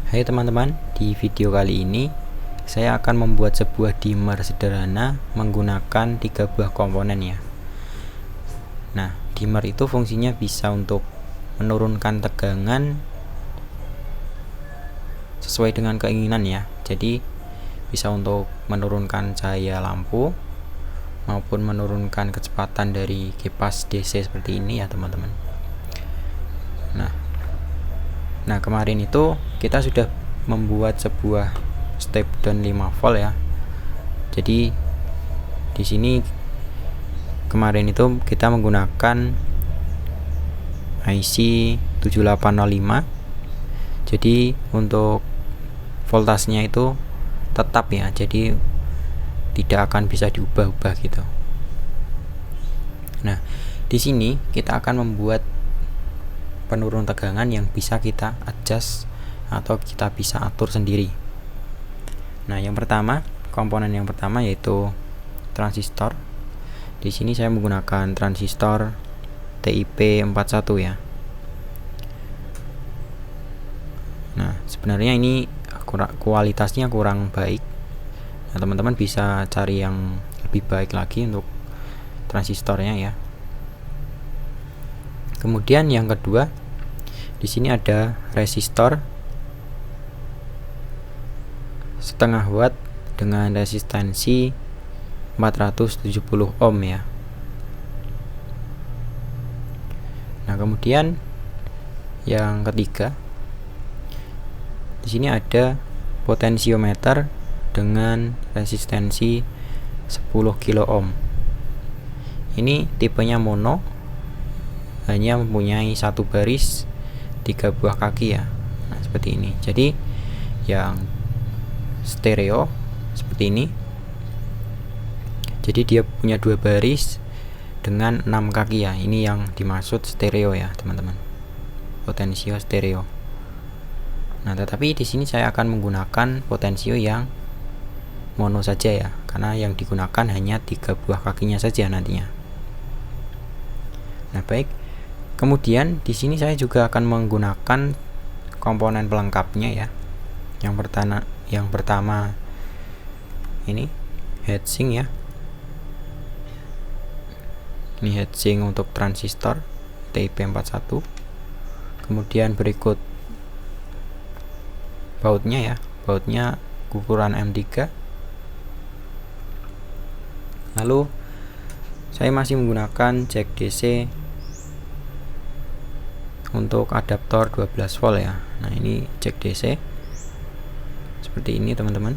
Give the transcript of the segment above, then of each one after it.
Hai teman-teman, di video kali ini saya akan membuat sebuah dimmer sederhana menggunakan 3 buah komponen ya. Nah, dimmer itu fungsinya bisa untuk menurunkan tegangan sesuai dengan keinginan ya. Jadi bisa untuk menurunkan cahaya lampu maupun menurunkan kecepatan dari kipas DC seperti ini ya teman-teman. Nah, kemarin itu kita sudah membuat sebuah step down 5 volt ya. Jadi di sini kemarin itu kita menggunakan IC 7805. Jadi untuk voltasenya itu tetap ya. Jadi tidak akan bisa diubah-ubah gitu. Nah, di sini kita akan membuat penurun tegangan yang bisa kita adjust atau kita bisa atur sendiri. Nah, yang pertama, komponen yang pertama yaitu transistor. Di sini saya menggunakan transistor TIP41 ya. Nah, sebenarnya ini kualitasnya kurang baik. Nah, teman-teman bisa cari yang lebih baik lagi untuk transistornya ya. Kemudian yang kedua, di sini ada resistor setengah watt dengan resistansi 470 ohm ya. Nah, kemudian yang ketiga, di sini ada potensiometer dengan resistansi 10 kilo ohm. Ini tipenya mono, hanya mempunyai satu baris 3 buah kaki ya. Nah, seperti ini. Jadi yang stereo seperti ini. Jadi dia punya 2 baris dengan 6 kaki ya. Ini yang dimaksud stereo ya, teman-teman. Potensio stereo. Nah, tetapi di sini saya akan menggunakan potensio yang mono saja ya, karena yang digunakan hanya 3 buah kakinya saja nantinya. Nah, baik. Kemudian di sini saya juga akan menggunakan komponen pelengkapnya ya. Yang pertama ini heatsink ya. Ini heatsink untuk transistor TIP41. Kemudian berikut bautnya ya. Bautnya ukuran M3. Lalu saya masih menggunakan jack DC untuk adaptor 12 volt ya. Nah, ini jack DC seperti ini teman-teman.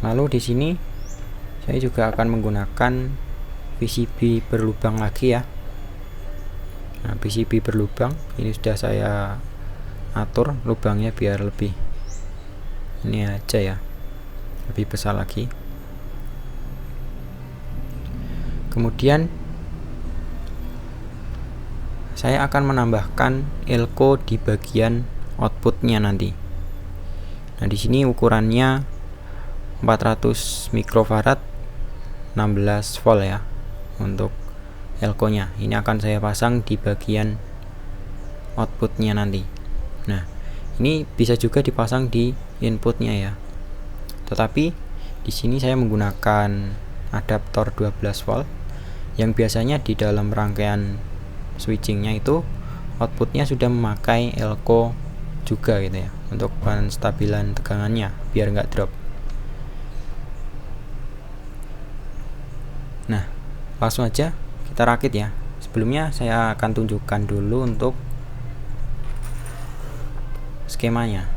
Lalu di sini saya juga akan menggunakan PCB berlubang lagi ya. Nah, PCB berlubang ini sudah saya atur lubangnya biar lebih ini aja ya, lebih besar lagi. Kemudian saya akan menambahkan elko di bagian outputnya nanti. Nah, di sini ukurannya 400 mikrofarad 16 volt ya untuk elko-nya. Ini akan saya pasang di bagian outputnya nanti. Nah, ini bisa juga dipasang di inputnya ya. Tetapi di sini saya menggunakan adaptor 12 volt yang biasanya di dalam rangkaian switchingnya itu outputnya sudah memakai elko juga gitu ya, untuk penstabilan tegangannya biar nggak drop. Nah, langsung aja kita rakit ya. Sebelumnya saya akan tunjukkan dulu untuk skemanya.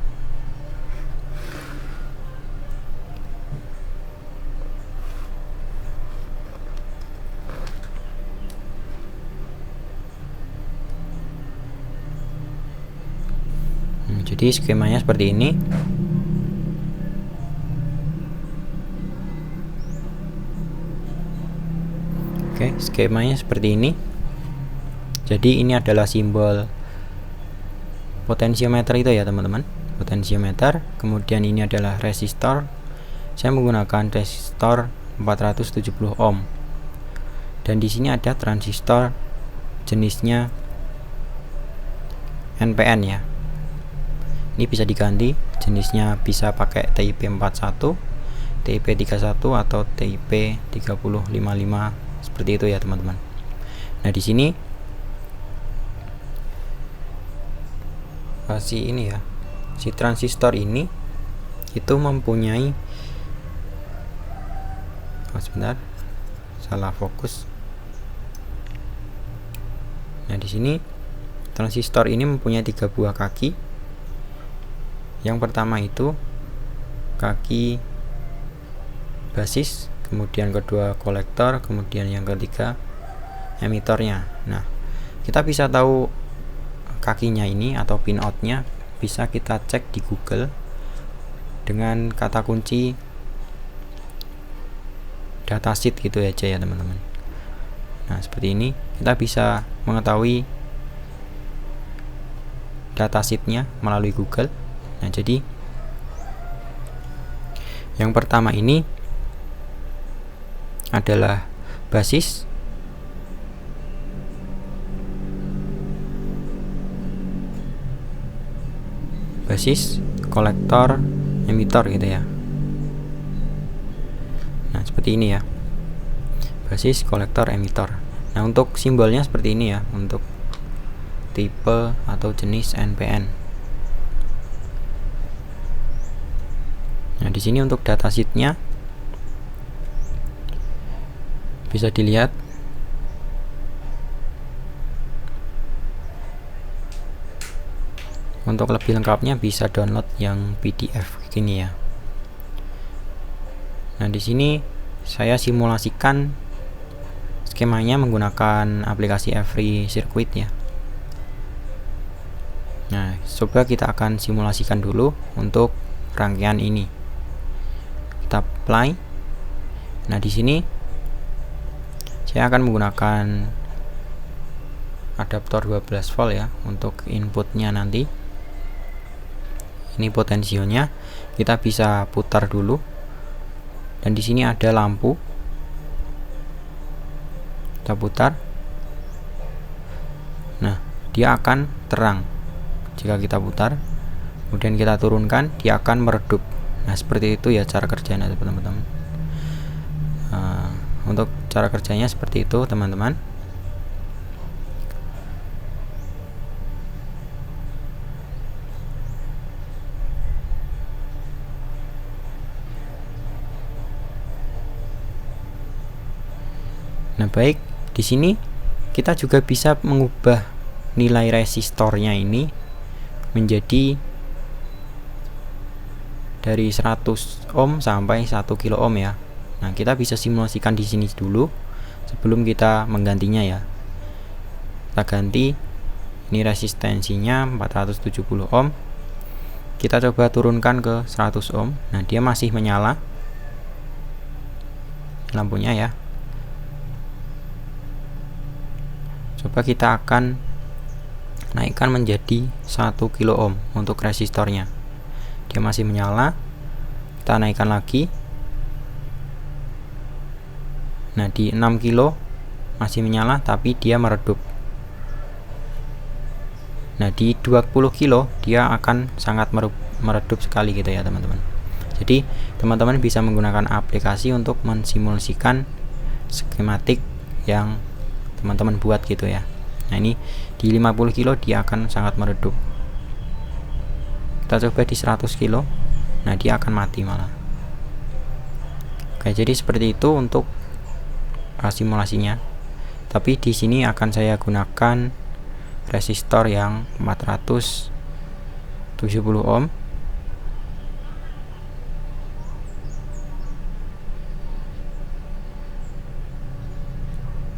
Jadi skemanya seperti ini. Oke, skemanya seperti ini. Jadi ini adalah simbol potensiometer itu ya teman-teman. Potensiometer. Kemudian ini adalah resistor. Saya menggunakan resistor 470 ohm. Dan di sini ada transistor jenisnya NPN ya. Ini bisa diganti jenisnya, bisa pakai TIP 41, TIP 31 atau TIP 3055 seperti itu ya teman-teman. Nah, di sini si ini ya, si transistor ini itu mempunyai sebentar, salah fokus. Nah, di sini transistor ini mempunyai 3 buah kaki. Yang pertama itu kaki basis, kemudian kedua kolektor, kemudian yang ketiga emitornya. Nah, kita bisa tahu kakinya ini atau pin outnya bisa kita cek di Google dengan kata kunci datasheet gitu aja ya teman-teman. Nah, seperti ini kita bisa mengetahui datasheetnya melalui Google. Nah, jadi yang pertama ini adalah basis, kolektor, emitor gitu ya. Nah, seperti ini ya, basis, kolektor, emitor. Nah, untuk simbolnya seperti ini ya untuk tipe atau jenis NPN. Nah, di sini untuk datasheetnya bisa dilihat. Untuk lebih lengkapnya bisa download yang PDF gini ya. Nah, di sini saya simulasikan skemanya menggunakan aplikasi Every Circuit ya. Nah, coba kita akan simulasikan dulu untuk rangkaian ini. Kita apply. Nah, di sini saya akan menggunakan adaptor 12 volt ya untuk inputnya nanti. Ini potensionya, kita bisa putar dulu. Dan di sini ada lampu. Kita putar. Nah, dia akan terang jika kita putar. Kemudian kita turunkan, dia akan meredup. Nah, seperti itu ya cara kerjanya teman-teman. Untuk cara kerjanya seperti itu teman-teman. Nah, baik, di sini kita juga bisa mengubah nilai resistornya ini menjadi dari 100 ohm sampai 1 kilo ohm ya. Nah, kita bisa simulasikan di sini dulu sebelum kita menggantinya ya. Kita ganti, ini resistensinya 470 ohm. Kita coba turunkan ke 100 ohm. Nah, dia masih menyala lampunya ya. Coba kita akan naikkan menjadi 1 kilo ohm untuk resistornya. Dia masih menyala. Kita naikkan lagi. Nah, di 6 kilo masih menyala tapi dia meredup. Nah, di 20 kilo dia akan sangat meredup sekali gitu ya teman-teman. Jadi teman-teman bisa menggunakan aplikasi untuk mensimulasikan skematik yang teman-teman buat gitu ya. Nah, ini di 50 kilo dia akan sangat meredup. Kita coba di 100 kilo. Nah, dia akan mati malah. Oke, jadi seperti itu untuk simulasinya. Tapi di sini akan saya gunakan resistor yang 470 ohm.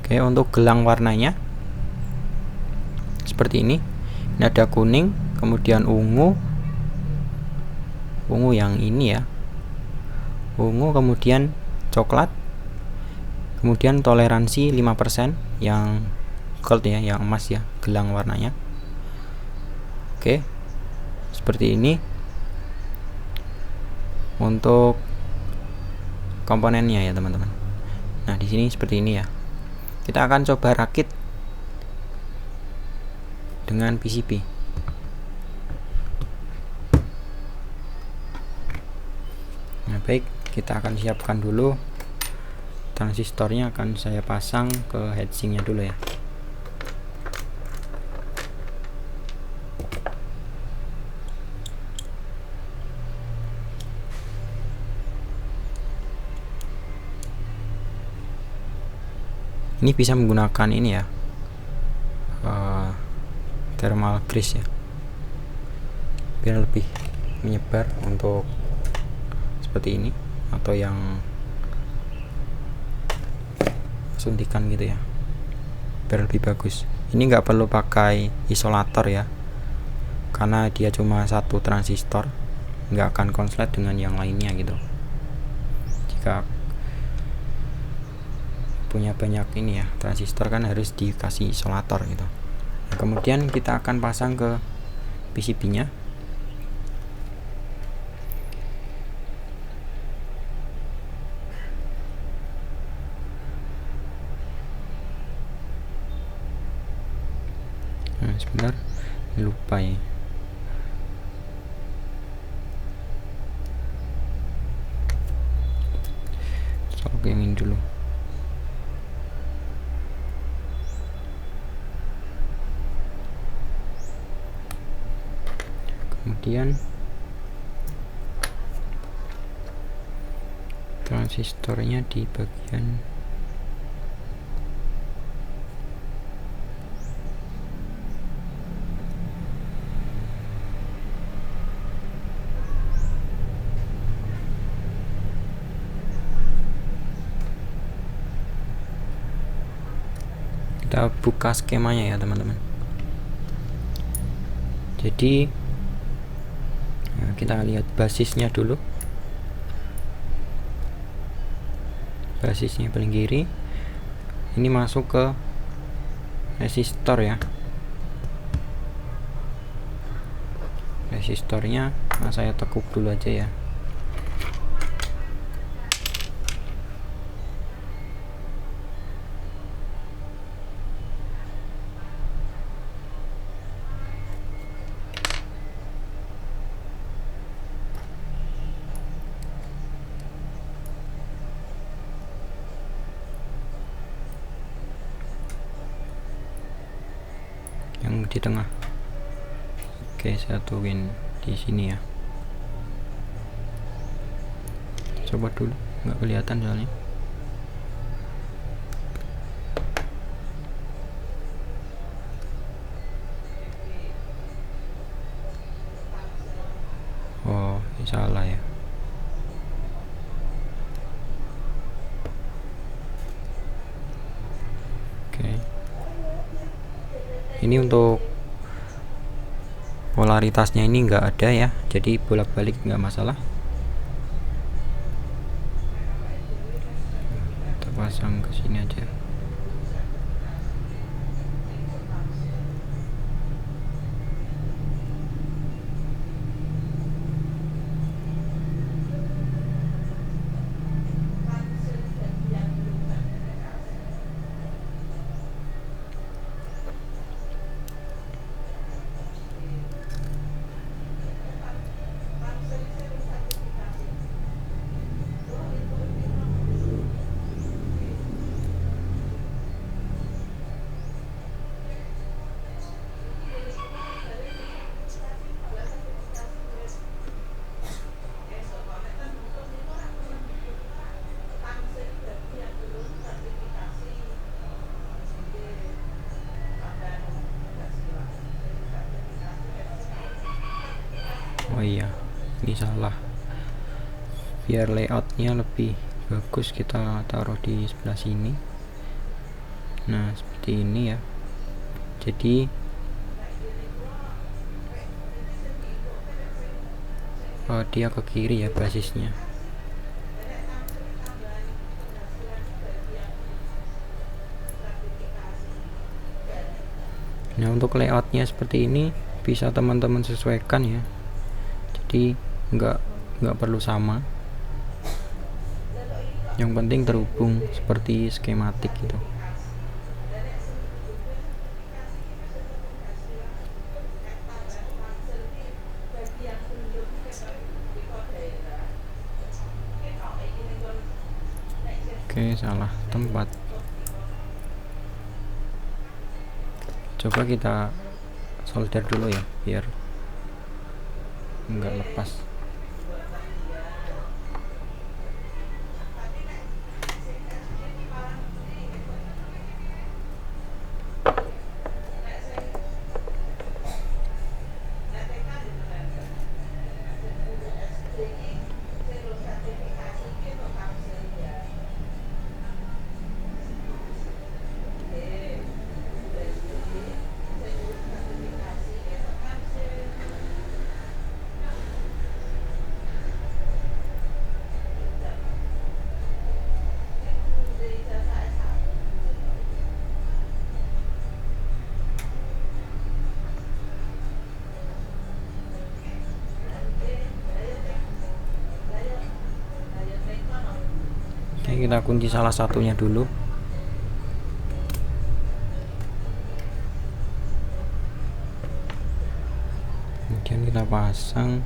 Oke, untuk gelang warnanya seperti ini. Ini ada kuning, kemudian ungu yang ini ya, ungu, kemudian coklat, kemudian toleransi 5% yang gold ya, yang emas ya, gelang warnanya. Oke, seperti ini untuk komponennya ya teman-teman. Nah, di sini seperti ini ya. Kita akan coba rakit dengan PCB. Nah, baik, kita akan siapkan dulu transistornya. Akan saya pasang ke heatsinknya dulu ya. Ini bisa menggunakan ini ya, thermal grease ya, biar lebih menyebar untuk seperti ini, atau yang suntikan gitu ya, biar lebih bagus. Ini nggak perlu pakai isolator ya, karena dia cuma satu transistor, nggak akan konslet dengan yang lainnya gitu. Jika punya banyak ini ya transistor kan harus dikasih isolator gitu. Nah, kemudian kita akan pasang ke PCB nya. Nah, sebentar, lupa ya. Oke, ini dulu. Kemudian transistornya di bagian kita buka skemanya ya teman-teman. Jadi kita lihat basisnya dulu. Basisnya paling kiri. Ini masuk ke resistor ya. Resistornya saya tekuk dulu aja ya. Yang di tengah. Oke, saya tuin di sini ya. Coba dulu, nggak kelihatan soalnya. Oh, salah ya. Oke. Ini untuk polaritasnya ini nggak ada ya, jadi bolak-balik nggak masalah. Kita pasang ke sini aja. Oh iya, ini salah. Biar layoutnya lebih bagus, kita taruh di sebelah sini. Nah, seperti ini ya. Jadi dia ke kiri ya basisnya. Nah, untuk layoutnya seperti ini bisa teman-teman sesuaikan ya. Jadi nggak perlu sama. Yang penting terhubung seperti skematik gitu. Oke, salah tempat. Coba kita solder dulu ya, biar nggak lepas. Oke, kita kunci salah satunya dulu. Kemudian kita pasang.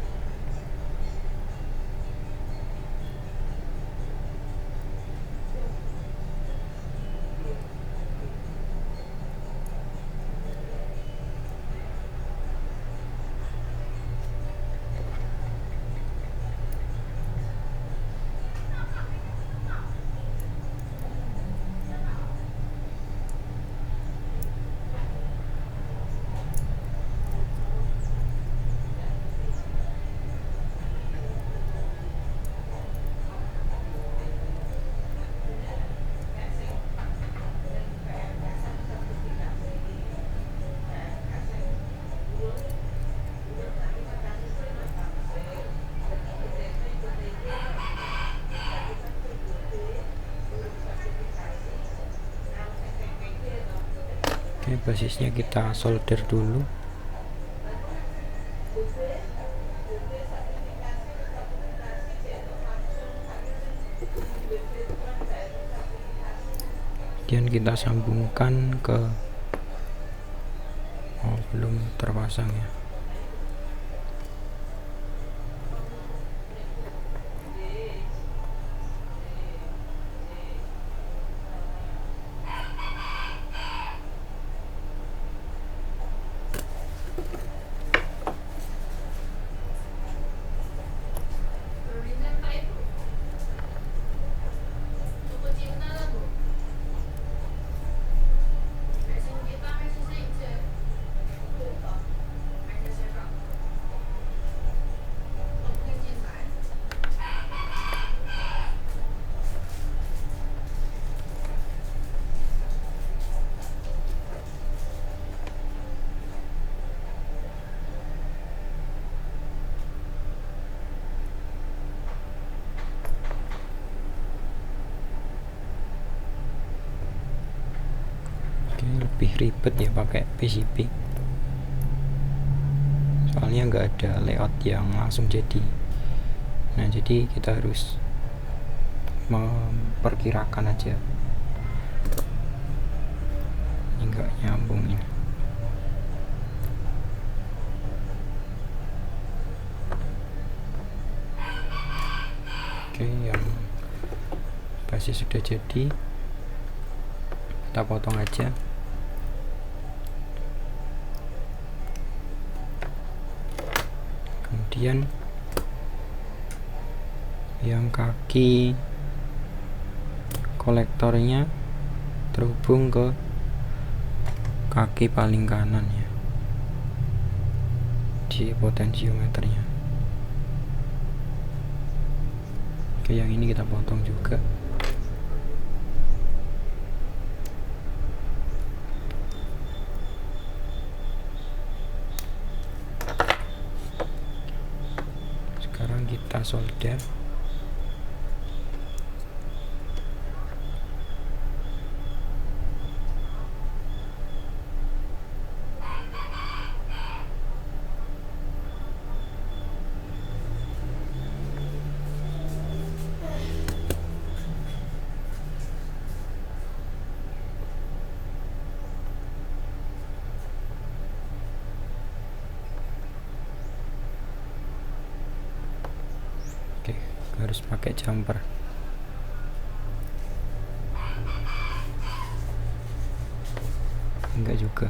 Oke, basisnya kita solder dulu. Kemudian kita sambungkan ke belum terpasang ya. Lebih ribet ya pakai PCB, soalnya nggak ada layout yang langsung jadi. Nah, jadi kita harus memperkirakan aja. Ini nggak nyambung ini. Oke, yang basis sudah jadi, kita potong aja. Kemudian yang kaki kolektornya terhubung ke kaki paling kanan ya, di potensiometernya. Oke, yang ini kita potong juga. Sekarang kita solder. Harus pakai jumper. enggak juga,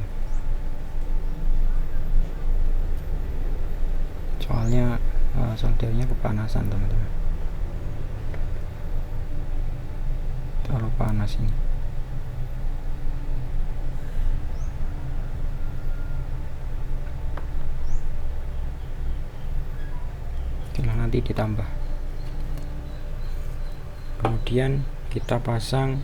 soalnya soldernya kepanasan teman-teman, terlalu panas ini. Nanti ditambah, kemudian kita pasang.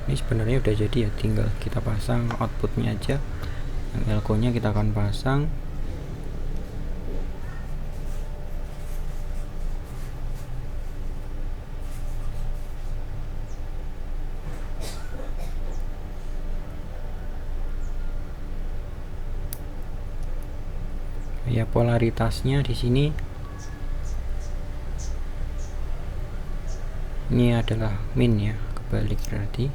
Ini sebenarnya udah jadi ya, tinggal kita pasang outputnya aja. Yang elko nya kita akan pasang. Ya, polaritasnya di sini ini adalah min ya, kebalik berarti.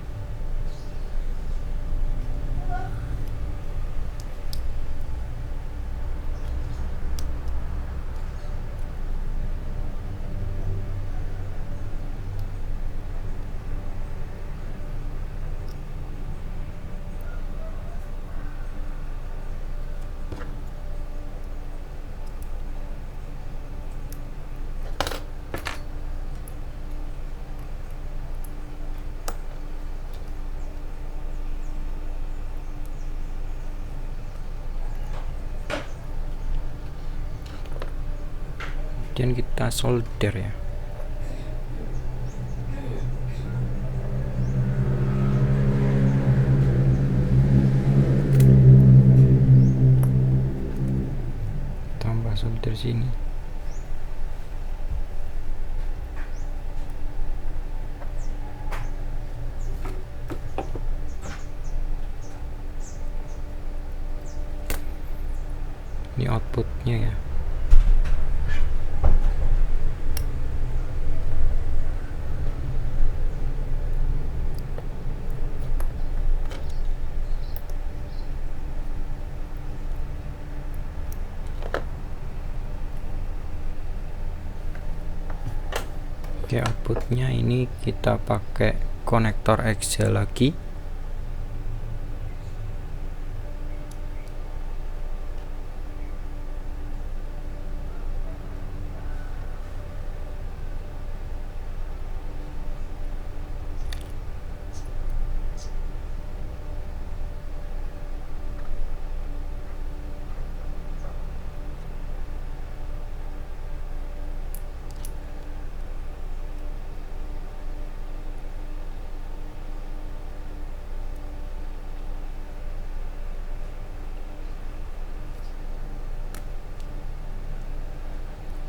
Kemudian kita solder ya. Tambah solder sini. Ini outputnya ya. Oke, outputnya ini kita pakai konektor X lagi.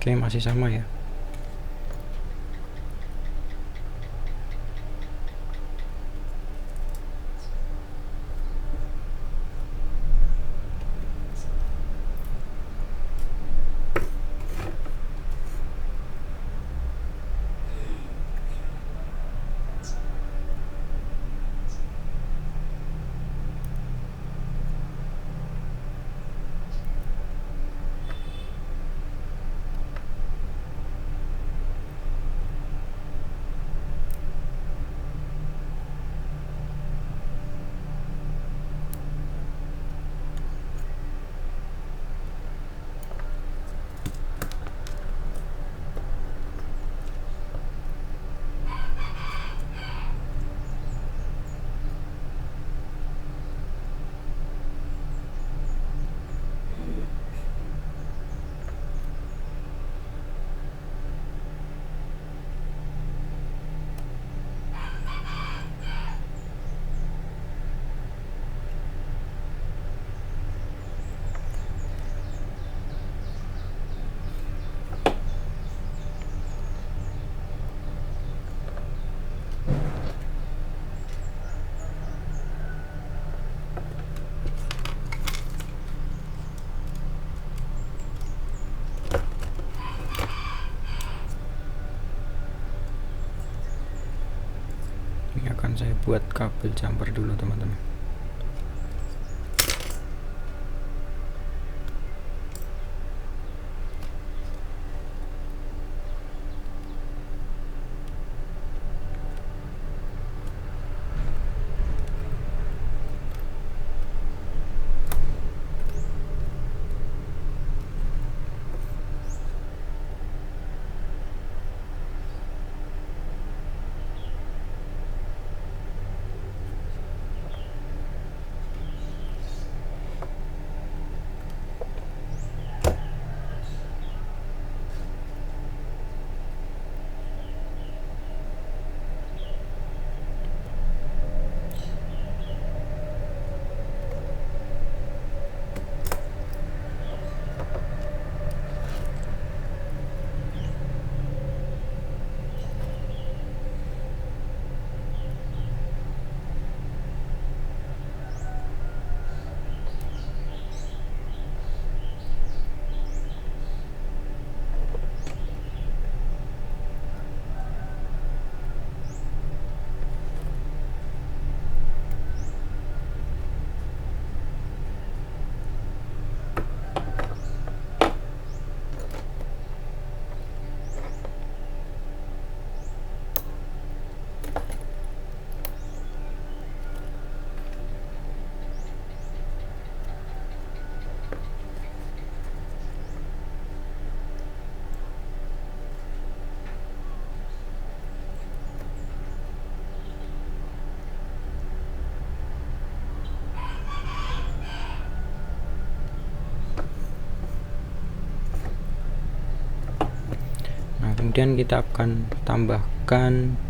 Oke, masih sama ya. Ini akan saya buat kabel jumper dulu teman-teman. kemudian kita akan tambahkan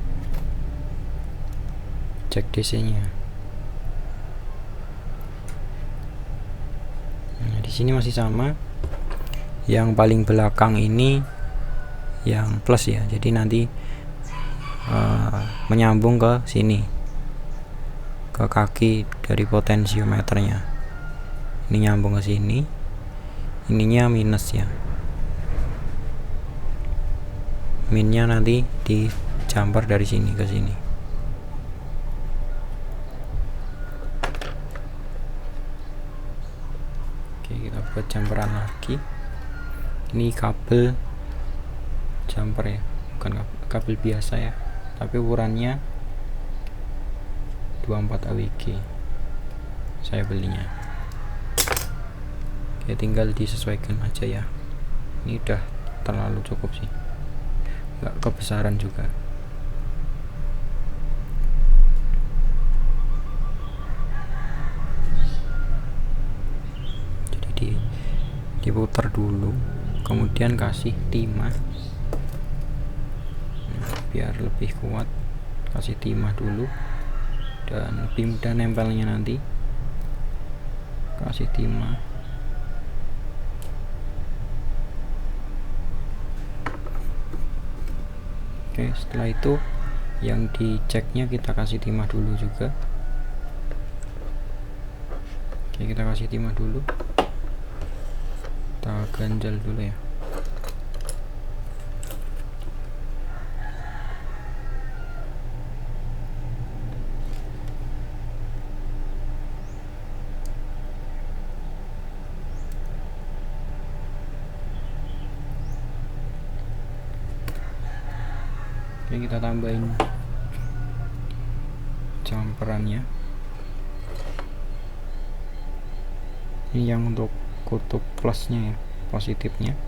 jack DC nya. Nah, di sini masih sama, yang paling belakang ini yang plus ya, jadi nanti menyambung ke sini, ke kaki dari potensiometernya. Ini nyambung ke sini, ininya minus ya, minnya nanti di jumper dari sini ke sini. Oke, kita buat jumperan lagi. Ini kabel jumper ya, bukan kabel biasa ya, tapi ukurannya 24 AWG saya belinya. Oke, tinggal disesuaikan aja ya. Ini udah terlalu cukup sih, nggak kebesaran juga. Jadi diputar dulu, kemudian kasih timah. Nah, biar lebih kuat, kasih timah dulu dan lebih mudah nempelnya nanti. Kasih timah. Oke, setelah itu yang di jacknya kita kasih timah dulu juga. Oke, kita kasih timah dulu, kita ganjal dulu ya. Oke, kita tambahin jumperannya. Ini yang untuk kutub plusnya ya, positifnya.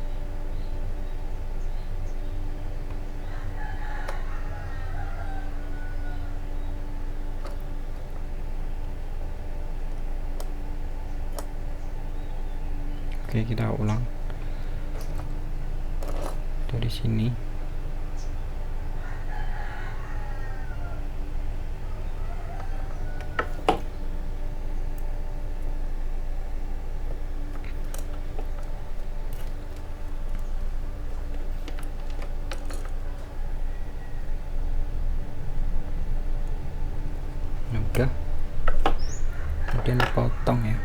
Oke, kita ulang dari sini. Udah, kemudian potong ya.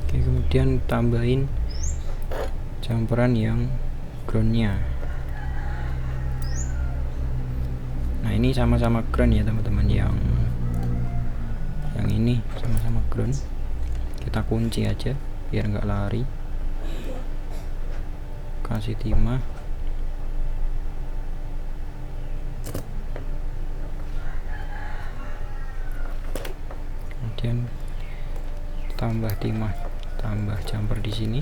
Oke, kemudian tambahin jumperan yang groundnya. Nah, ini sama-sama ground ya teman-teman, yang ini sama-sama ground. Kita kunci aja biar nggak lari. Kasih timah. Kemudian tambah timah, tambah jumper di sini.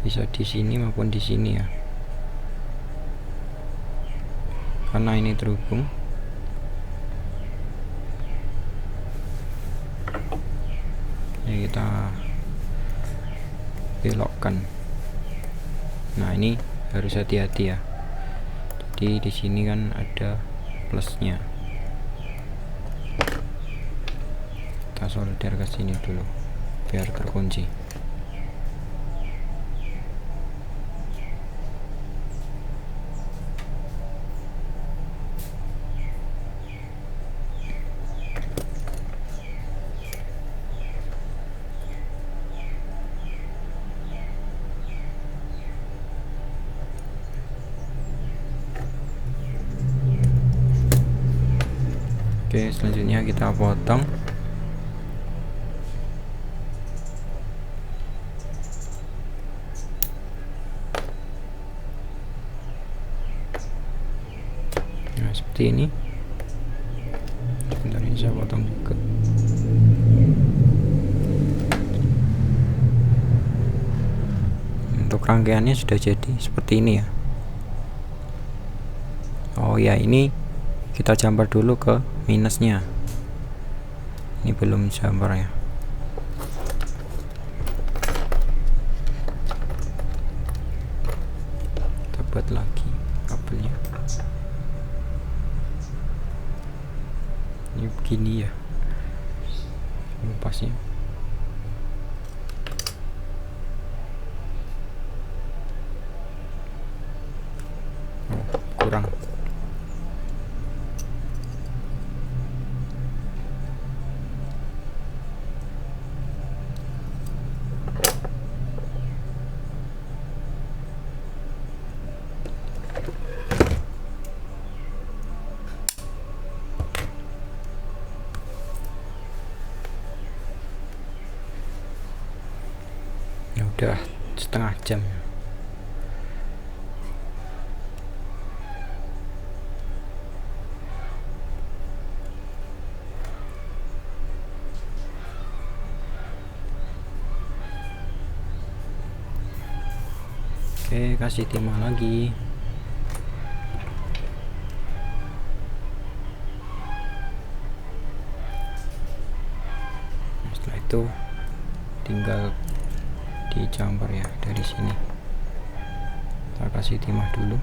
Bisa di sini maupun di sini ya, karena ini terhubung. Ya, kita belokkan. Nah, ini harus hati-hati ya. Jadi di sini kan ada plusnya. Kita solder ke sini dulu biar terkunci. Oke, selanjutnya kita potong. Nah, seperti ini. Sebentar, ini saya potong juga. untuk rangkaiannya sudah jadi seperti ini ya. Oh ya, ini kita jumper dulu ke minusnya. Ini belum jumper ya. Kita buat lagi kabelnya. Ini begini ya pasnya. Kurang. Udah setengah jam. Oke, kasih timah lagi. Setelah itu tinggal di jumper ya dari sini. Kita kasih timah dulu.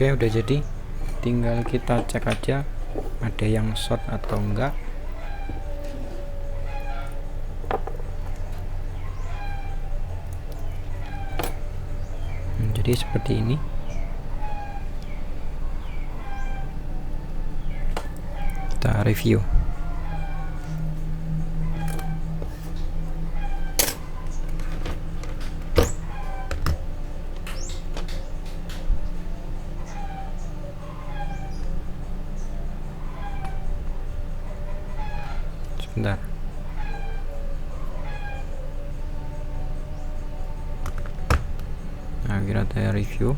Oke, udah jadi. Tinggal kita cek aja ada yang short atau enggak. Jadi seperti ini. Kita review. Sebentar. Nah, kita review.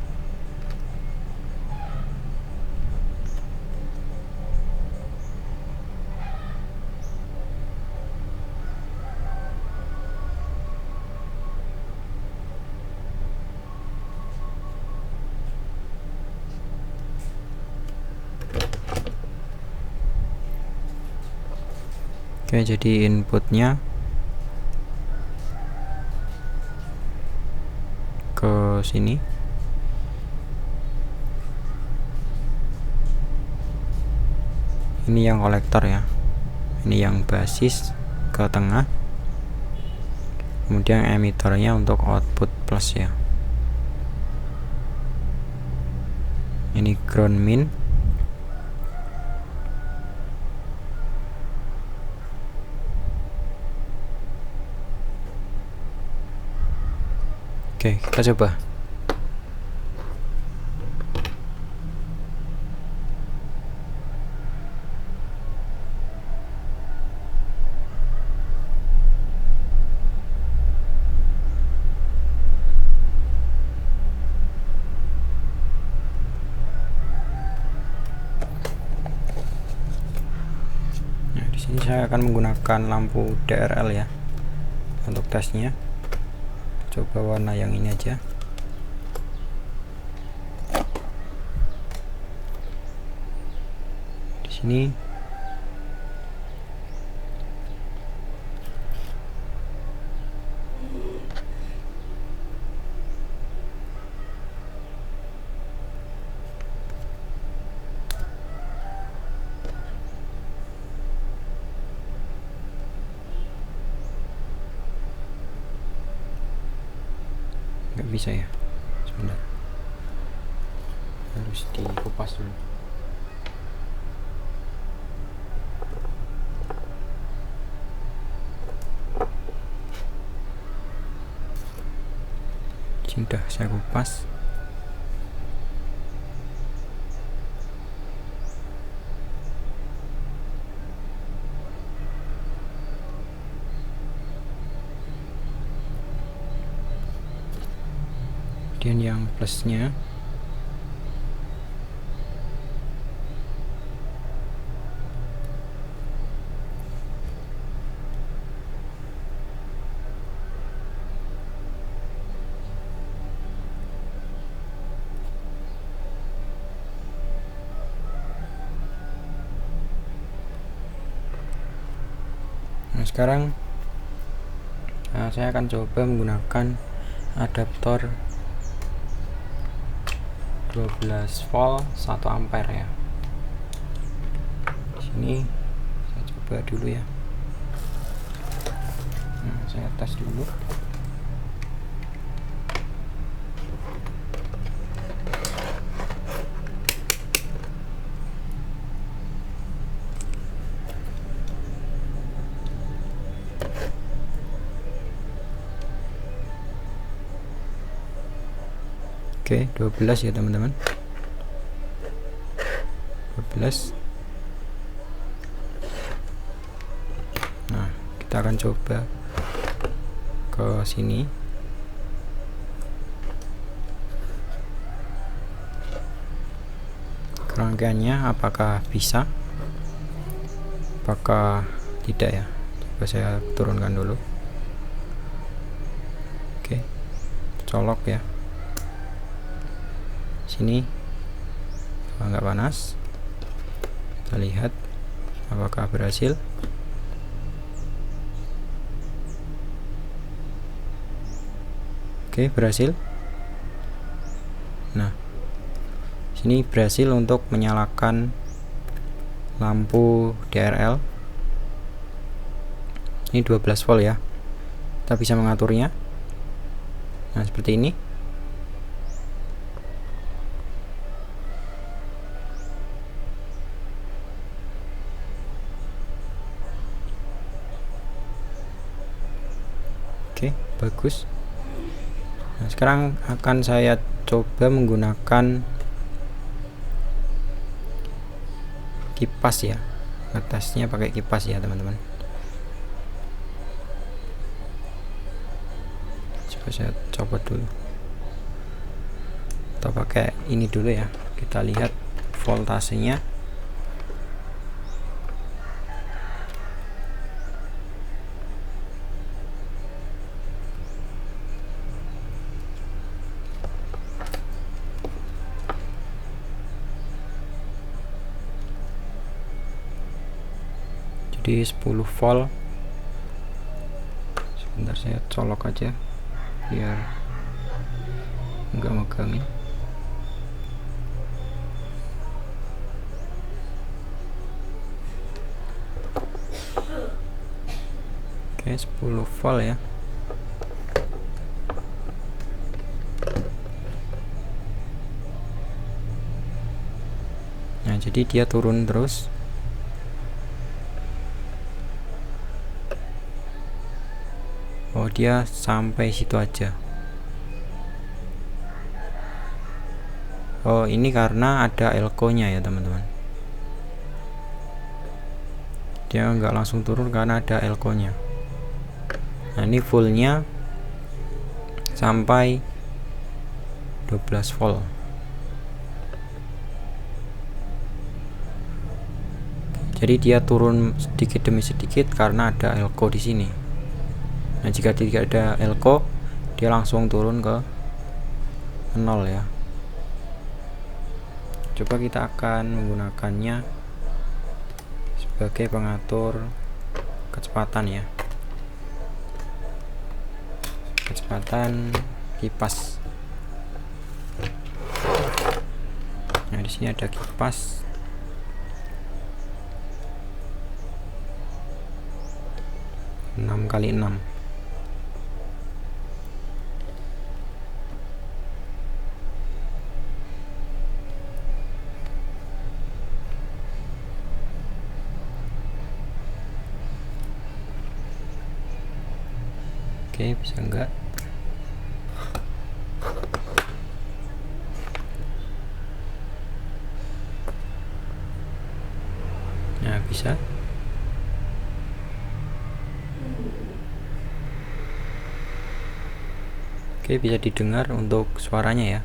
Oke, jadi inputnya ke sini. Ini yang kolektor ya. Ini yang basis ke tengah. Kemudian emitornya untuk output plus ya. Ini ground min. Oke, kita coba. Ini saya akan menggunakan lampu DRL ya untuk tesnya. Coba warna yang ini aja. Di sini nggak bisa ya, sebentar, harus dikupas dulu. Sudah saya kupas. Kemudian yang plusnya sekarang saya akan coba menggunakan adaptor 12 volt 1 ampere ya. Di sini saya coba dulu ya. Saya tes dulu. Oke, 12 ya teman-teman. 12. Nah, kita akan coba ke sini. Kerangkaiannya apakah bisa? Apakah tidak ya? Coba saya turunkan dulu. Oke. Colok ya. Sini nggak panas. Kita lihat apakah berhasil. Oke, berhasil. Nah, sini berhasil untuk menyalakan lampu DRL. Ini 12 volt ya. Kita bisa mengaturnya. Nah, seperti ini. Oke, bagus. Nah, sekarang akan saya coba menggunakan kipas ya. Ngetesnya pakai kipas ya, teman-teman. Coba saya copot dulu. Atau pakai ini dulu ya. Kita lihat voltasenya. Di 10 volt. Sebentar saya colok aja biar enggak megangin. Oke, 10 volt ya. Nah, jadi dia turun terus. Oh, dia sampai situ aja. Oh, ini karena ada elko nya ya, teman-teman. Dia nggak langsung turun karena ada elko nya. Nah, ini fullnya sampai 12 volt. Jadi dia turun sedikit demi sedikit karena ada elko di sini. Nah, jika tidak ada elko, dia langsung turun ke 0 ya. Coba kita akan menggunakannya sebagai pengatur kecepatan ya. Kecepatan kipas. Nah, di sini ada kipas. Enam kali 6. Oke, bisa enggak? Nah, bisa. Oke, bisa didengar untuk suaranya ya.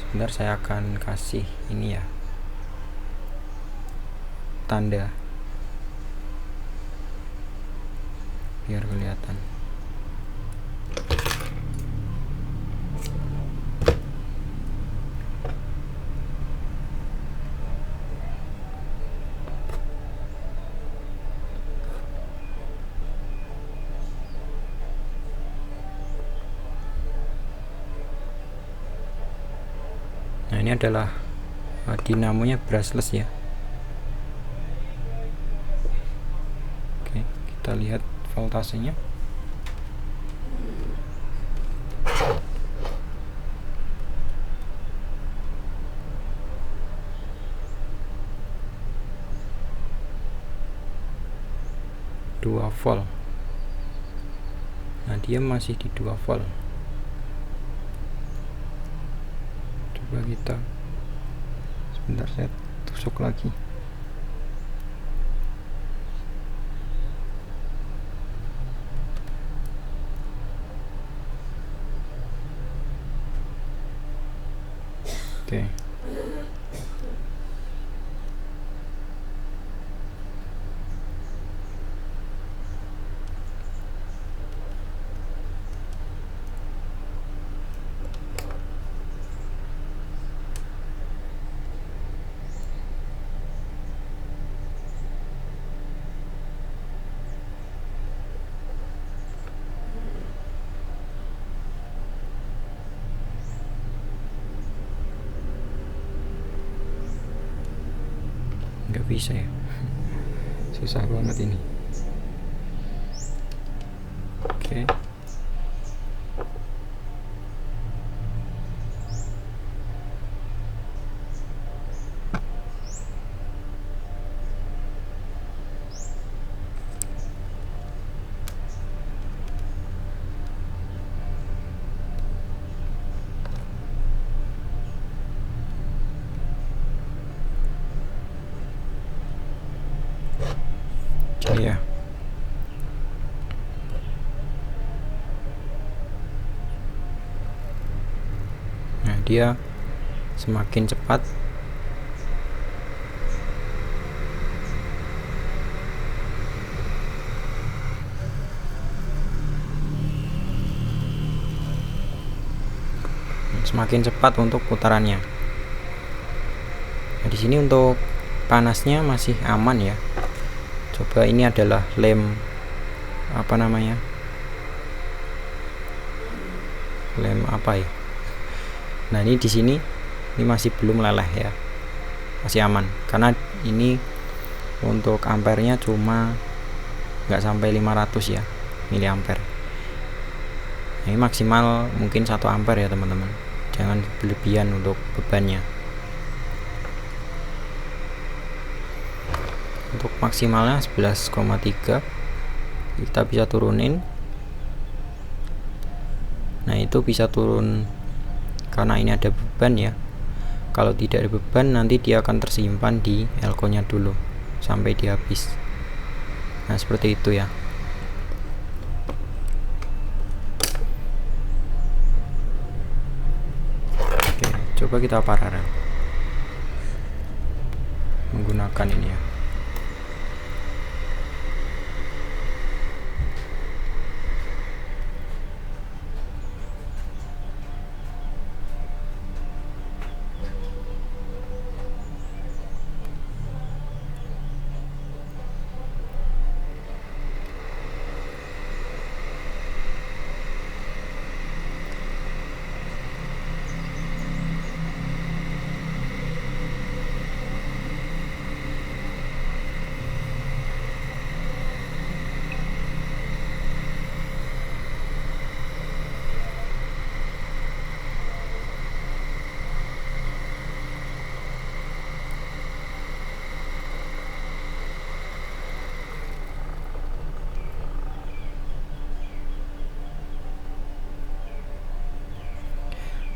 Sebentar, saya akan kasih ini ya, tanda biar kelihatan. Nah, ini adalah dinamonya brushless ya. Oke, kita lihat voltasenya. Dua volt. Nah, dia masih di 2 volt. Coba kita, sebentar, saya tusuk lagi. Oke. Nggak bisa ya, susah banget ini. Oke. Iya. Nah, dia semakin cepat. Semakin cepat untuk putarannya. Nah, di sini untuk panasnya masih aman ya. Coba, ini adalah lem apa namanya? Lem apa ya? Nah, ini di sini ini masih belum leleh ya. Masih aman karena ini untuk ampernya cuma nggak sampai 500 ya miliampere. Nah, ini maksimal mungkin 1 ampere ya teman-teman. Jangan berlebihan untuk bebannya. Untuk maksimalnya 11,3 kita bisa turunin. Nah, itu bisa turun karena ini ada beban ya. Kalau tidak ada beban, nanti dia akan tersimpan di elko nya dulu sampai dia habis. Nah, seperti itu ya. Oke, coba kita paralel. makan ini ya.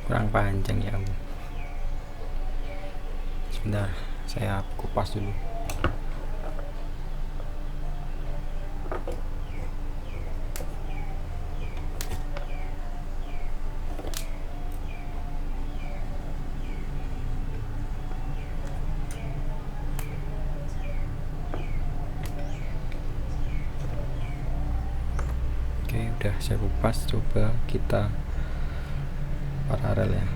Kurang panjang ya. Sebentar, saya kupas dulu. Oke, udah saya kupas. Coba kita paralel ya.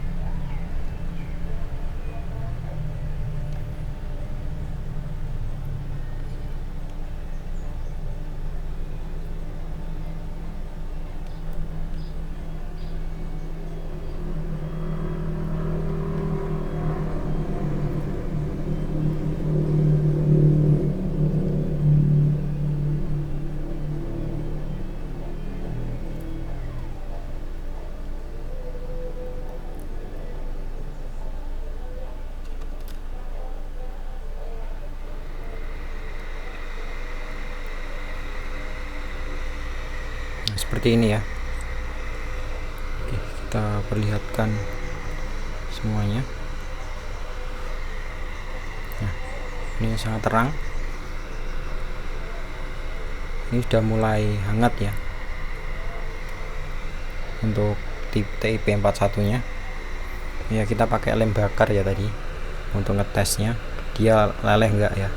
Seperti ini ya. Oke, kita perlihatkan semuanya. Nah, ini sangat terang. Ini sudah mulai hangat ya. Untuk TIP 41 nya ya, kita pakai lem bakar ya tadi untuk ngetesnya dia leleh enggak ya.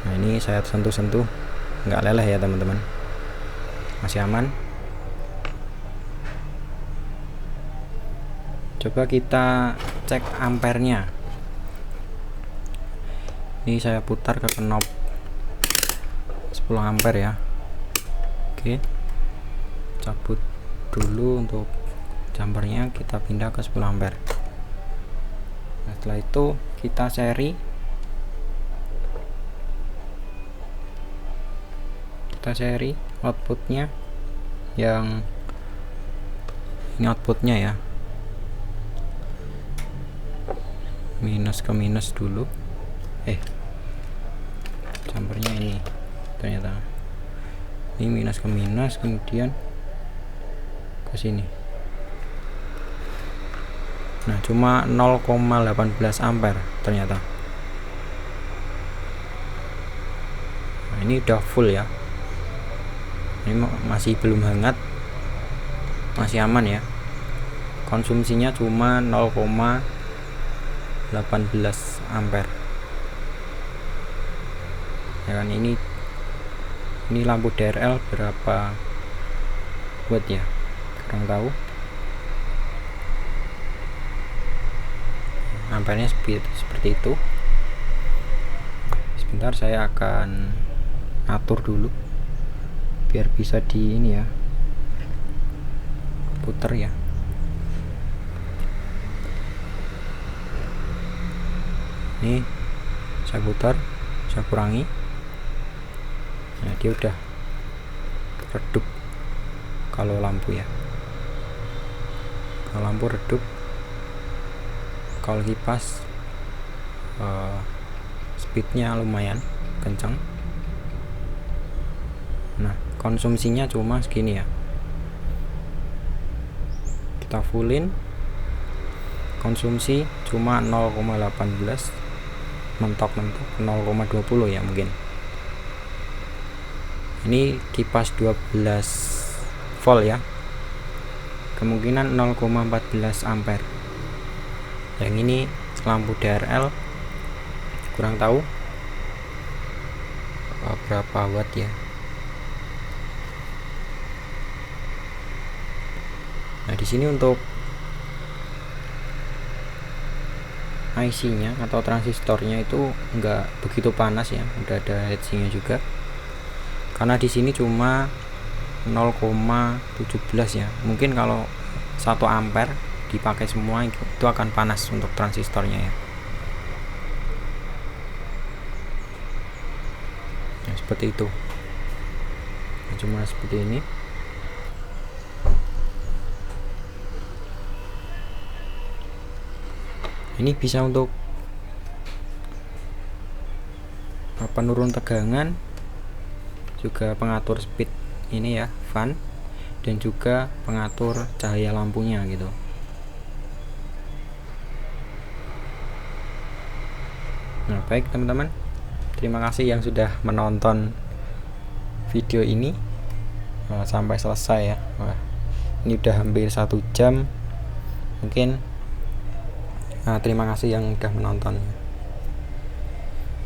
Nah, ini saya sentuh-sentuh nggak leleh ya teman-teman, masih aman. Coba kita cek ampernya. Ini saya putar ke knob 10 ampere ya. Oke, cabut dulu untuk jumpernya, kita pindah ke 10 ampere. Nah, setelah itu kita seri outputnya, yang ini outputnya ya, minus ke minus dulu. Jumpernya ini ternyata ini minus ke minus, kemudian ke sini. Nah, cuma 0,18 ampere ternyata. Nah, ini udah full ya. Ini masih belum hangat, masih aman ya. Konsumsinya cuma 0,18 ampere ya kan. Ini lampu DRL berapa watt ya, kurang tahu. Ampernya seperti itu. Sebentar, saya akan atur dulu biar bisa di ini ya, puter ya. Ini saya putar, saya kurangi. Nah, dia udah redup kalau lampu ya. Kalau lampu redup, kalau kipas speednya lumayan kencang. Nah, konsumsinya cuma segini ya. Kita fullin, konsumsi cuma 0,18, mentok-mentok 0,20 ya mungkin. Ini kipas 12 volt ya, kemungkinan 0,14 ampere. Yang ini lampu DRL, kurang tahu berapa watt ya. Nah di sini untuk IC-nya atau transistornya itu enggak begitu panas ya, udah ada heatsinknya juga. Karena di sini cuma 0,17 ya. Mungkin kalau 1 ampere dipakai semua itu akan panas untuk transistornya ya. Nah, seperti itu. Nah, cuma seperti ini. Ini bisa untuk penurun tegangan, juga pengatur speed ini ya, fan, dan juga pengatur cahaya lampunya gitu. Nah baik teman-teman, terima kasih yang sudah menonton video ini sampai selesai ya. Wah, ini udah hampir 1 jam mungkin. Terima kasih yang sudah menonton.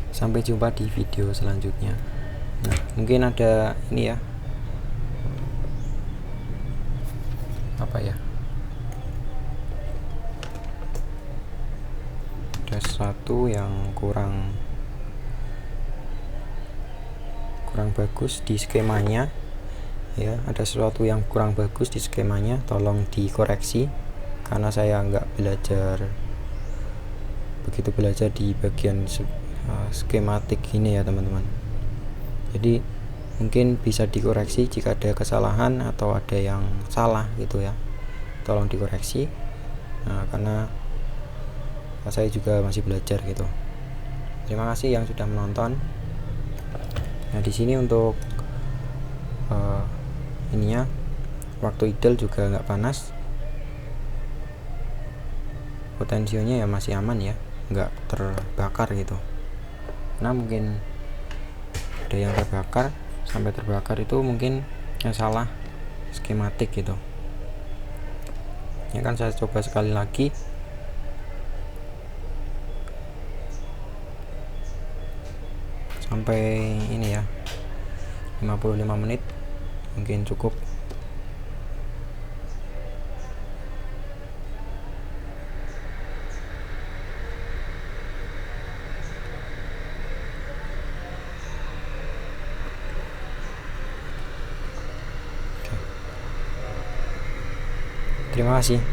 Sampai jumpa di video selanjutnya. Nah, mungkin ada ini ya, apa ya, ada sesuatu yang kurang bagus di skemanya ya. Ada sesuatu yang kurang bagus di skemanya, tolong dikoreksi karena saya nggak begitu belajar di bagian skematik ini ya teman-teman. Jadi mungkin bisa dikoreksi jika ada kesalahan atau ada yang salah gitu ya, tolong dikoreksi. Karena saya juga masih belajar gitu. Terima kasih yang sudah menonton. Nah di sini untuk ininya, waktu idle juga nggak panas, potensionya ya masih aman ya, nggak terbakar gitu. Nah mungkin ada yang terbakar, sampai terbakar itu mungkin yang salah skematik gitu ya kan. Saya coba sekali lagi. Sampai ini ya, 55 menit mungkin cukup. Terima kasih.